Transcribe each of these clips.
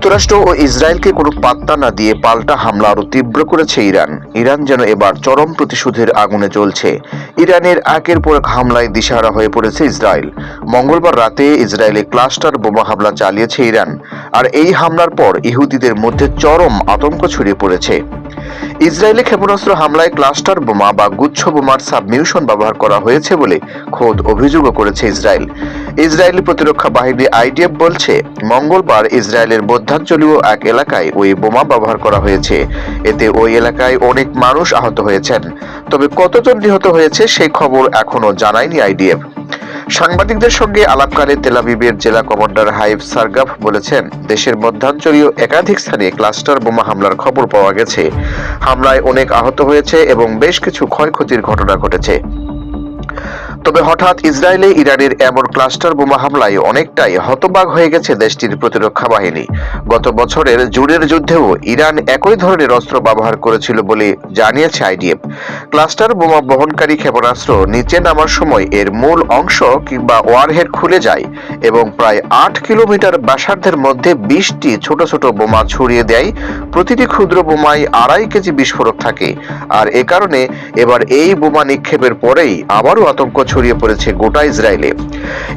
যুক্তরাষ্ট্র ও ইসরায়েলকে কোনো পাত্তা না দিয়ে পাল্টা হামলা আরও তীব্র করেছে ইরান যেন এবার চরম প্রতিশোধের আগুনে জ্বলছে। ইরানের একের পর এক হামলায় দিশাহারা হয়ে পড়েছে ইসরায়েল। মঙ্গলবার রাতে ইসরায়েলে ক্লাস্টার বোমা হামলা চালিয়েছে ইরান, আর এই হামলার পর ইহুদিদের মধ্যে চরম আতঙ্ক ছড়িয়ে পড়েছে। ইসরায়েলে ক্ষেপণাস্ত্র হামলায় ক্লাস্টার বোমা বা গুচ্ছ বোমার সাবমিউশন ব্যবহার করা হয়েছে বলে খোদ অভিযোগও করেছে ইসরায়েলি প্রতিরক্ষা বাহিনী আইডিএফ বলছে, মঙ্গলবার ইসরায়েলের মধ্যাঞ্চলীয় এক এলাকায় ওই বোমা ব্যবহার করা হয়েছে। এতে ওই এলাকায় অনেক মানুষ আহত হয়েছেন, তবে কতজন নিহত হয়েছে সেই খবর এখনো জানায়নি আইডিএফ। সাংবাদিকদের সঙ্গে আলাপকালে তেল আবিবের জেলা কমান্ডার হাইফ সারগাফ বলেছেন, দেশের মধ্যাঞ্চলীয় একাধিক স্থানে ক্লাস্টার বোমা হামলার খবর পাওয়া গেছে। হামলায় অনেক আহত হয়েছে এবং বেশ কিছু ক্ষয়ক্ষতির ঘটনা ঘটেছে। তবে হঠাৎ ইসরায়েলে ইরানের এমন ক্লাস্টার বোমা হামলায় অনেকটাই হতবাক হয়ে গেছে দেশটির প্রতিরক্ষা বাহিনী। গত বছরের জুনের যুদ্ধেও ইরান একই ধরনের অস্ত্র ব্যবহার করেছিল বলে জানিয়েছে আইডিএফ। ক্লাস্টার বোমা বহনকারী ক্ষেপণাস্ত্র নিচে নামার সময় এর মূল অংশ কিংবা ওয়ারহেড খুলে যায় এবং প্রায় 8 কিলোমিটার ব্যাসার্ধের মধ্যে 20টি ছোট ছোট বোমা ছড়িয়ে দেয়। প্রতিটি ক্ষুদ্র বোমায় 2.5 কেজি বিস্ফোরক থাকে, আর এ কারণে এবার এই বোমা নিক্ষেপের পরেই আবারও আতঙ্ক ছড়িয়ে পড়েছে গোটা ইসরায়েলে।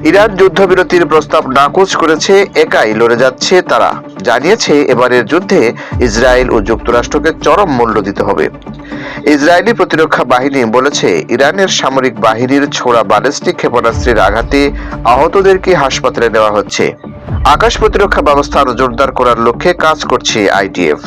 ইরান যুদ্ধবিরতির প্রস্তাব নাকচ করেছে, একাই লড়ে যাচ্ছে তারা। জানিয়েছে, এবারের যুদ্ধে ইসরায়েল ও যুক্তরাষ্ট্রকে চরম মূল্য দিতে হবে। ইসরায়েলি প্রতিরক্ষা বাহিনী বলেছে, ইরানের সামরিক বাহিনীর ছোড়া ব্যালিস্টিক ক্ষেপণাস্ত্রের আঘাতে আহতদেরকে হাসপাতালে নেওয়া হচ্ছে। আকাশ প্রতিরক্ষা ব্যবস্থা আরো জোরদার করার লক্ষ্যে কাজ করছে আইডিএফ।